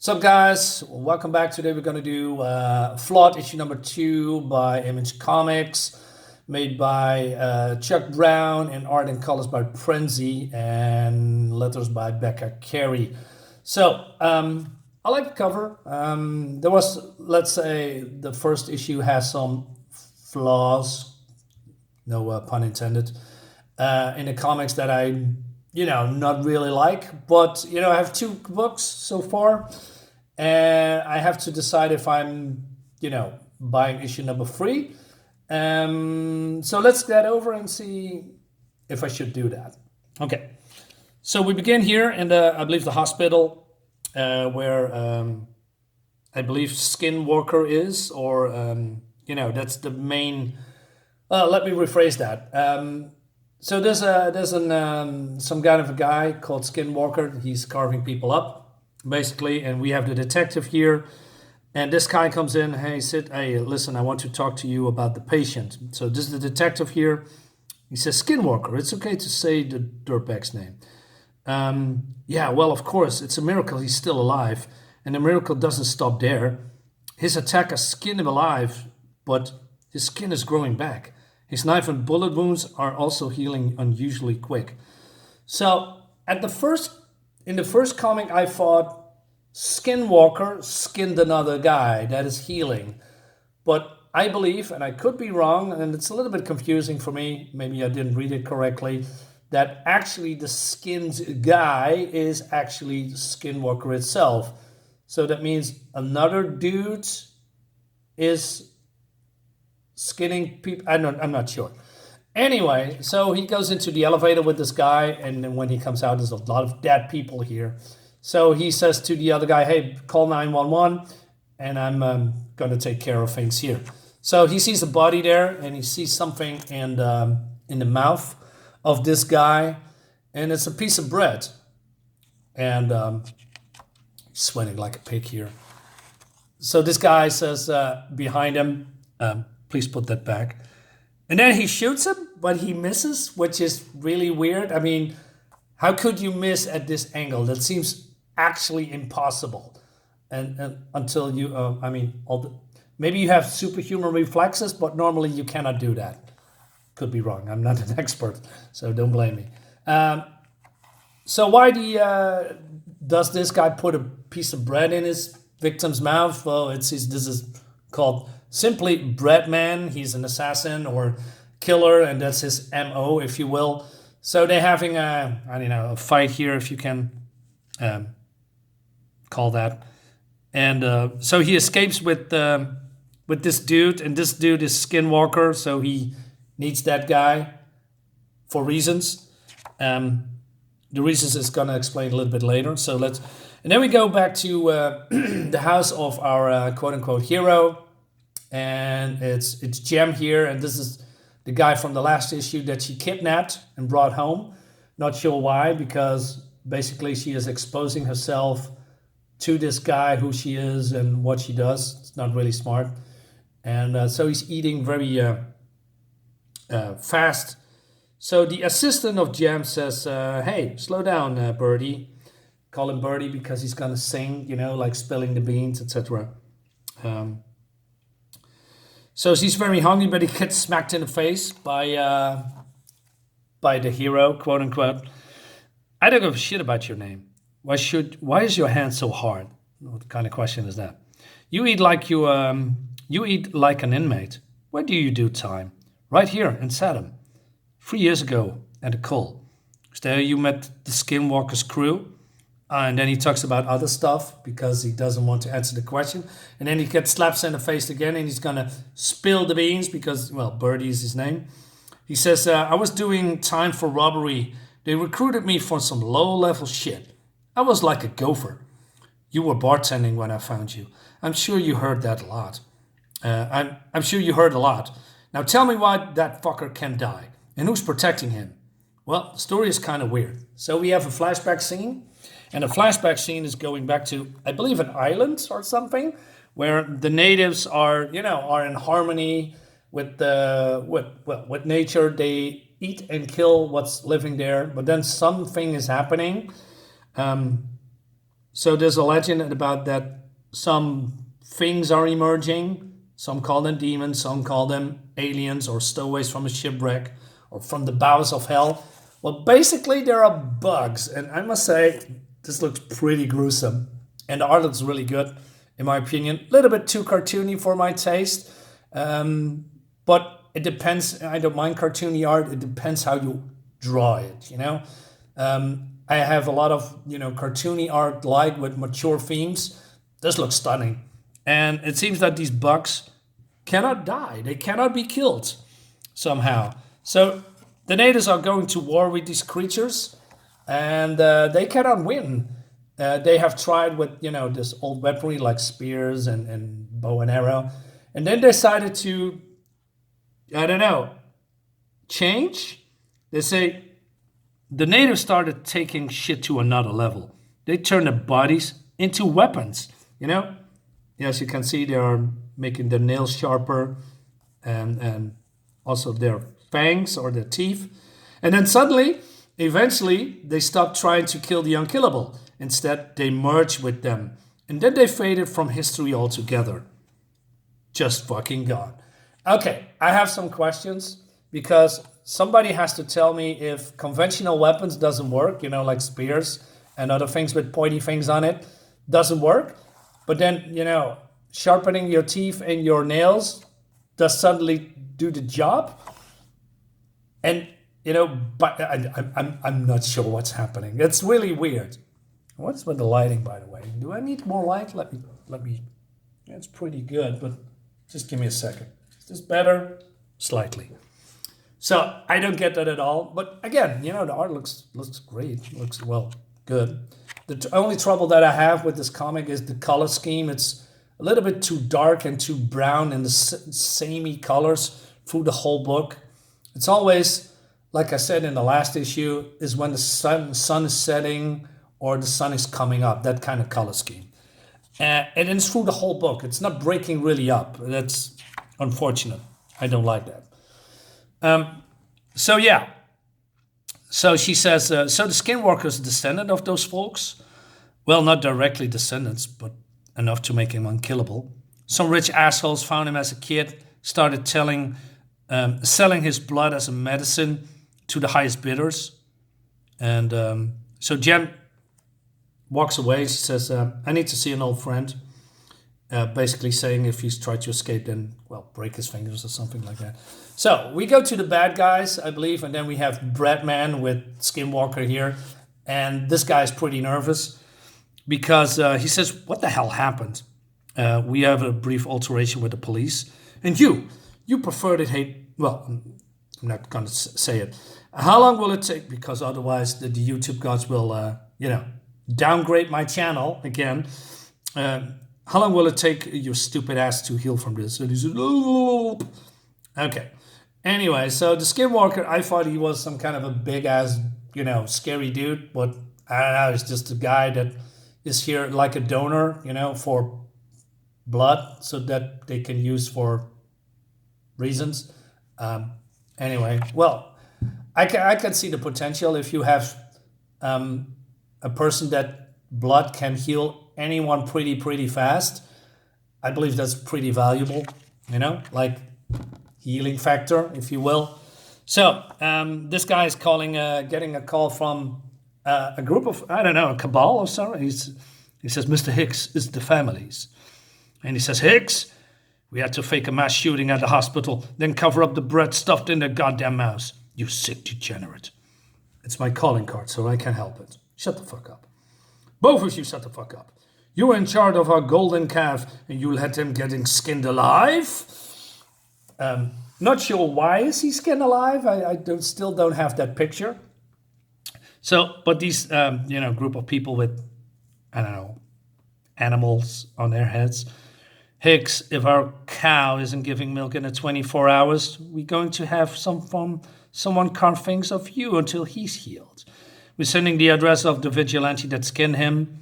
What's up, guys? Welcome back. Today we're going to do Flawed issue number 2 by Image Comics, made by Chuck Brown, and art and colors by Prenzy, and letters by Becca Carey. So, I like the cover. There was, let's say, the first issue has some flaws, no pun intended, in the comics that I not really like. But, I have 2 books so far, and I have to decide if I'm, buying issue number 3. So let's get over and see if I should do that. Okay. So we begin here in I believe, the hospital, where I believe Skinwalker is, or, that's the main. Let me rephrase that. So there's some kind of a guy called Skinwalker. He's carving people up, basically, and we have the detective here. And this guy comes in. Hey, listen, I want to talk to you about the patient. So this is the detective here. He says, Skinwalker, it's okay to say the dirtbag's name. Yeah, well, of course, it's a miracle he's still alive. And the miracle doesn't stop there. His attacker skinned him alive, but his skin is growing back. His knife and bullet wounds are also healing unusually quick. So in the first comic, I thought Skinwalker skinned another guy that is healing. But I believe, and I could be wrong, and it's a little bit confusing for me, maybe I didn't read it correctly, that actually the skinned guy is actually Skinwalker itself. So that means another dude is skinning people. I'm not sure. Anyway, so he goes into the elevator with this guy, and then when he comes out, there's a lot of dead people here. So he says to the other guy, hey, call 911, and I'm going to take care of things here. So he sees a body there, and he sees something in the mouth of this guy, and it's a piece of bread. And he's sweating like a pig here. So this guy says behind him, please put that back. And then he shoots him, but he misses, which is really weird. I mean, how could you miss at this angle? That seems actually impossible. And until you, maybe you have superhuman reflexes, but normally you cannot do that. Could be wrong. I'm not an expert, so don't blame me. So why does this guy put a piece of bread in his victim's mouth? Well, this is called simply Breadman. He's an assassin or killer, and that's his MO, if you will. So they're having a fight here, if you can call that. And so he escapes with this dude, and this dude is Skinwalker, so he needs that guy for reasons. The reasons is gonna explain a little bit later. And then we go back to the house of our quote-unquote hero. And it's Jem here, and this is the guy from the last issue that she kidnapped and brought home. Not sure why, because basically she is exposing herself to this guy, who she is and what she does. It's not really smart. And so he's eating very fast. So the assistant of Jem says, hey, slow down, Birdie. Call him Birdie because he's gonna sing, like spilling the beans, etc. So she's very hungry, but he gets smacked in the face by the hero, quote unquote. I don't give a shit about your name. Why is your hand so hard? What kind of question is that? You eat like an inmate. Where do you do time? Right here in Setham. 3 years ago at the Col. There you met the Skinwalker's crew. And then he talks about other stuff because he doesn't want to answer the question. And then he gets slapped in the face again, and he's going to spill the beans because, well, Birdie is his name. He says, I was doing time for robbery. They recruited me for some low-level shit. I was like a gopher. You were bartending when I found you. I'm sure you heard that a lot. I'm sure you heard a lot. Now tell me why that fucker can die. And who's protecting him? Well, the story is kind of weird. So we have a flashback scene. And the flashback scene is going back to, I believe, an island or something, where the natives are in harmony with nature. They eat and kill what's living there, but then something is happening. So there's a legend about that some things are emerging. Some call them demons, some call them aliens or stowaways from a shipwreck or from the bowels of hell. Well, basically, there are bugs. And I must say, this looks pretty gruesome. And the art looks really good, in my opinion. A little bit too cartoony for my taste. But it depends. I don't mind cartoony art. It depends how you draw it, you know? I have a lot of, cartoony art like with mature themes. This looks stunning. And it seems that these bugs cannot die. They cannot be killed somehow. So the natives are going to war with these creatures, and they cannot win. They have tried with, this old weaponry like spears and bow and arrow. And then decided to, I don't know, change. They say the natives started taking shit to another level. They turned their bodies into weapons, As you can see, they are making their nails sharper and also their fangs or their teeth. And then suddenly, eventually, they stopped trying to kill the unkillable. Instead, they merged with them. And then they faded from history altogether. Just fucking gone. Okay, I have some questions because somebody has to tell me if conventional weapons doesn't work, like spears and other things with pointy things on it, doesn't work. But then, sharpening your teeth and your nails does suddenly do the job. And, but I'm not sure what's happening. It's really weird. What's with the lighting, by the way? Do I need more light? Let me. It's pretty good, but just give me a second. Is this better? Slightly. So I don't get that at all. But again, the art looks great. Looks good. The only trouble that I have with this comic is the color scheme. It's a little bit too dark and too brown and the samey colors through the whole book. It's always, like I said in the last issue, is when the sun is setting or the sun is coming up, that kind of color scheme. And it's through the whole book. It's not breaking really up. That's unfortunate. I don't like that. So yeah. So she says, so the Skinwalker is a descendant of those folks? Well, not directly descendants, but enough to make him unkillable. Some rich assholes found him as a kid, started selling his blood as a medicine to the highest bidders. And so Jen walks away. She says, I need to see an old friend. Basically saying if he's tried to escape, then, break his fingers or something like that. So we go to the bad guys, I believe, and then we have Breadman with Skinwalker here. And this guy is pretty nervous because he says, what the hell happened? We have a brief alteration with the police. And you preferred it, I'm not going to say it. How long will it take? Because otherwise the YouTube gods will, downgrade my channel again. How long will it take your stupid ass to heal from this? And he said, oh. Okay. Anyway, so the Skinwalker, I thought he was some kind of a big ass, scary dude, but I don't know, it's just a guy that is here like a donor, for blood so that they can use for reasons. Anyway, I can see the potential if you have a person that blood can heal anyone pretty fast. I believe that's pretty valuable, like healing factor, if you will. So this guy is getting a call from a group of, I don't know, a cabal or something. He says, Mr. Higgs is the families. And he says, Higgs, we had to fake a mass shooting at the hospital, then cover up the bread stuffed in their goddamn mouths. You sick degenerate. It's my calling card, so I can't help it. Shut the fuck up. Both of you shut the fuck up. You were in charge of our golden calf, and you let him getting skinned alive? Not sure why is he skinned alive. I still don't have that picture. So, but these, group of people with, I don't know, animals on their heads. Higgs, if our cow isn't giving milk in the 24 hours, we're going to have someone carve things of you until he's healed. We're sending the address of the vigilante that skinned him.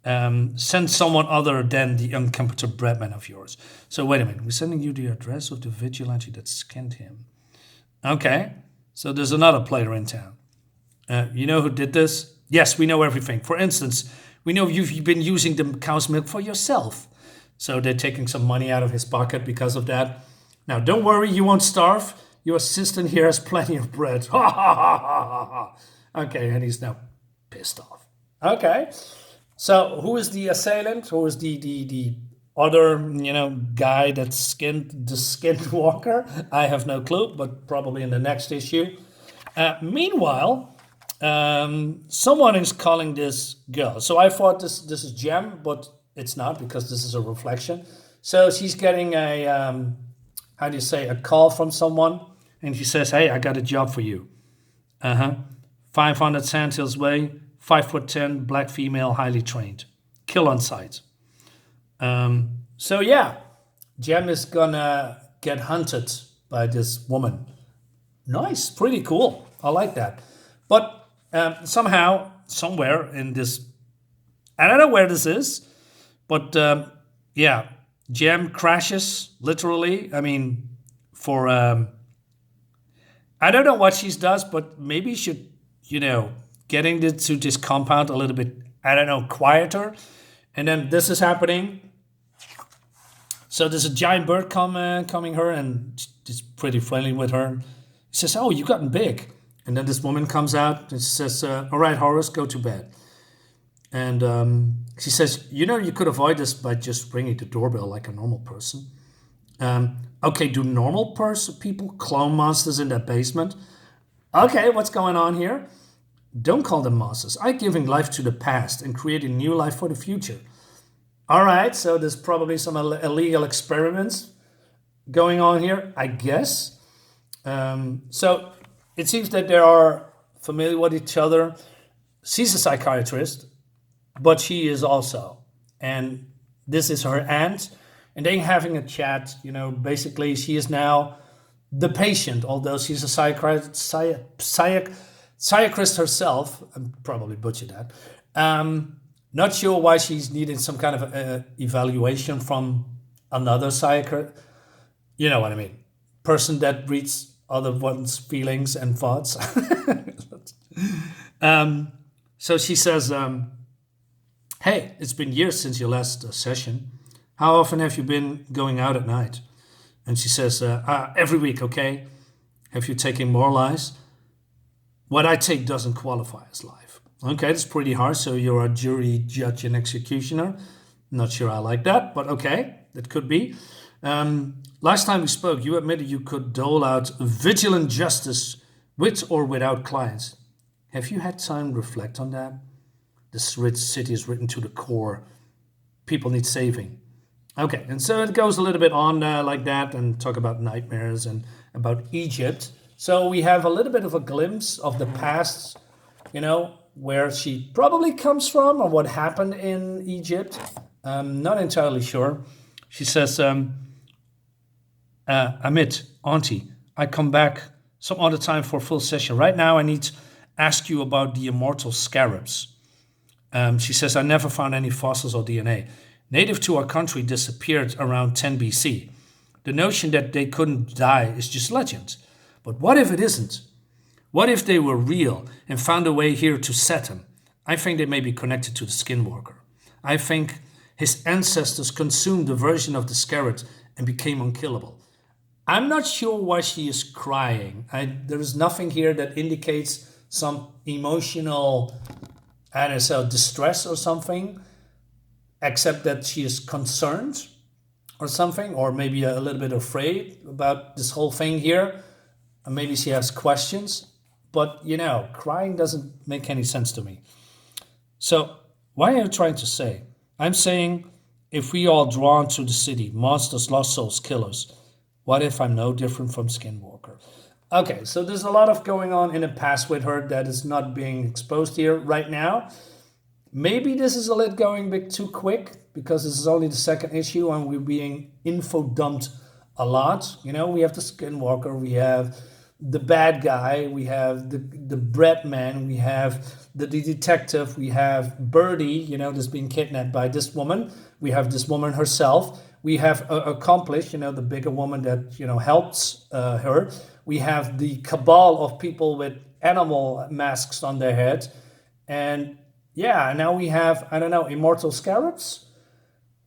Send someone other than the uncompetent breadman of yours. So wait a minute, we're sending you the address of the vigilante that skinned him. Okay, so there's another player in town. You know who did this? Yes, we know everything. For instance, We know you've been using the cow's milk for yourself. So they're taking some money out of his pocket because of that. Now, don't worry, you won't starve. Your assistant here has plenty of bread. Ha ha ha ha ha. Okay, and he's now pissed off. Okay. So who is the assailant? Who is the other, guy that's the skinwalker? I have no clue, but probably in the next issue. Meanwhile, someone is calling this girl. So I thought this is Gem, but it's not, because this is a reflection. So she's getting a how do you say, a call from someone, and she says, "Hey, I got a job for you. 500 Sandhills Way, 5'10", black female, highly trained, kill on sight." So yeah, Gem is gonna get hunted by this woman. Nice, pretty cool. I like that. But somehow, somewhere in this, I don't know where this is, but yeah, Gem crashes, literally. I mean, for, I don't know what she does, but maybe she should, getting to this compound a little bit, I don't know, quieter. And then this is happening. So there's a giant bird coming her, and it's pretty friendly with her. He says, "Oh, you've gotten big." And then this woman comes out and she says, "All right, Horace, go to bed." And she says, "You could avoid this by just ringing the doorbell like a normal person." Okay, do normal people clone monsters in their basement? Okay, what's going on here? Don't call them monsters. I'm giving life to the past and creating new life for the future. All right, so there's probably some illegal experiments going on here, I guess. So it seems that they are familiar with each other. She's a psychiatrist, but she is also. And this is her aunt. And they're having a chat. Basically, she is now the patient, although she's a psychiatrist herself. I'm probably butchered that. Not sure why she's needing some kind of evaluation from another psychiatrist. You know what I mean? Person that reads other one's feelings and thoughts. So she says, "Hey, it's been years since your last session. How often have you been going out at night?" And she says, "Every week, okay? Have you taken more lies?" "What I take doesn't qualify as life." Okay, that's pretty harsh. So you're a jury, judge, and executioner. Not sure I like that, but okay, that could be. Last time we spoke, you admitted you could dole out vigilant justice with or without clients. Have you had time to reflect on that? This rich city is written to the core. People need saving. Okay, and so it goes a little bit on like that, and talk about nightmares and about Egypt. So we have a little bit of a glimpse of the past, where she probably comes from or what happened in Egypt. Not entirely sure. She says, "Amit, Auntie, I come back some other time for a full session. Right now I need to ask you about the immortal scarabs." She says, "I never found any fossils or DNA. Native to our country disappeared around 10 BC. The notion that they couldn't die is just legend. But what if it isn't? What if they were real and found a way here to Setham? I think they may be connected to the Skinwalker. I think his ancestors consumed a version of the scarab and became unkillable." I'm not sure why she is crying. There is nothing here that indicates some emotional, I don't know, distress or something, except that she is concerned or something, or maybe a little bit afraid about this whole thing here. And maybe she has questions. But, crying doesn't make any sense to me. So, what are you trying to say? I'm saying, if we all drawn to the city, monsters, lost souls, killers, what if I'm no different from Skinwalker? Okay, so there's a lot of going on in the past with her that is not being exposed here right now. Maybe this is a little going a bit too quick, because this is only the second issue and we're being info dumped a lot. We have the Skinwalker, we have the bad guy, we have the bread man, we have the detective, we have Birdie, that's being kidnapped by this woman. We have this woman herself. We have Accomplice, the bigger woman that, helps her. We have the cabal of people with animal masks on their head. And yeah, now we have, I don't know, immortal scarabs.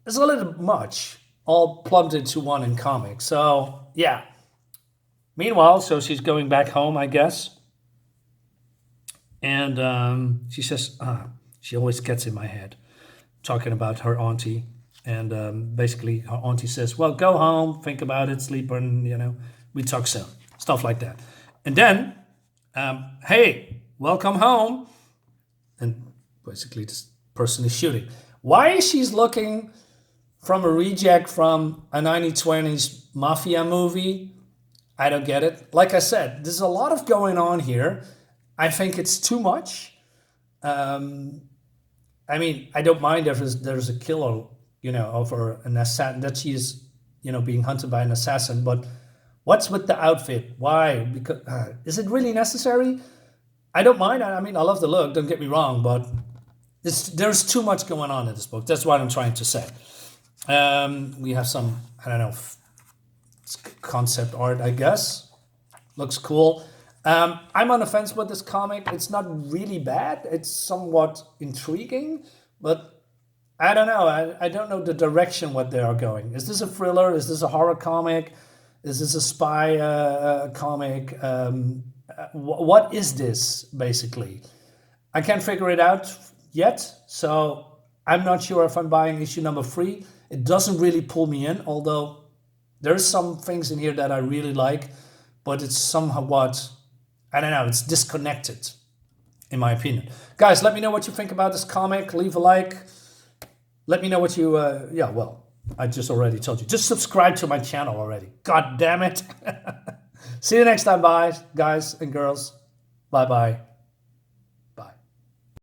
It's a little much, all plumped into one in comic. So yeah. Meanwhile, so she's going back home, I guess, and she says, she always gets in my head, talking about her auntie, and basically her auntie says, "Well, go home, think about it, sleep, and we talk soon." Stuff like that, and then, hey, welcome home, and basically this person is shooting. Why is she looking from a reject from a 1920s mafia movie? I don't get it. Like I said, there's a lot of going on here. I think it's too much. Um, I mean, I don't mind if there's a killer, over an assassin that she's, being hunted by an assassin. But what's with the outfit? Why? Because is it really necessary? I don't mind. I mean, I love the look. Don't get me wrong, but there's too much going on in this book. That's what I'm trying to say. We have some, I don't know, concept art, I guess. Looks cool. I'm on the fence with this comic. It's not really bad. It's somewhat intriguing, but I don't know. I don't know the direction what they are going. Is this a thriller? Is this a horror comic? Is this a spy comic? What is this, basically? I can't figure it out yet, so I'm not sure if I'm buying issue number 3. It doesn't really pull me in, although there's some things in here that I really like, but it's somewhat, I don't know, it's disconnected, in my opinion. Guys, let me know what you think about this comic. Leave a like. Let me know what you, I just already told you. Just subscribe to my channel already. God damn it. See you next time, bye, guys and girls. Bye-bye.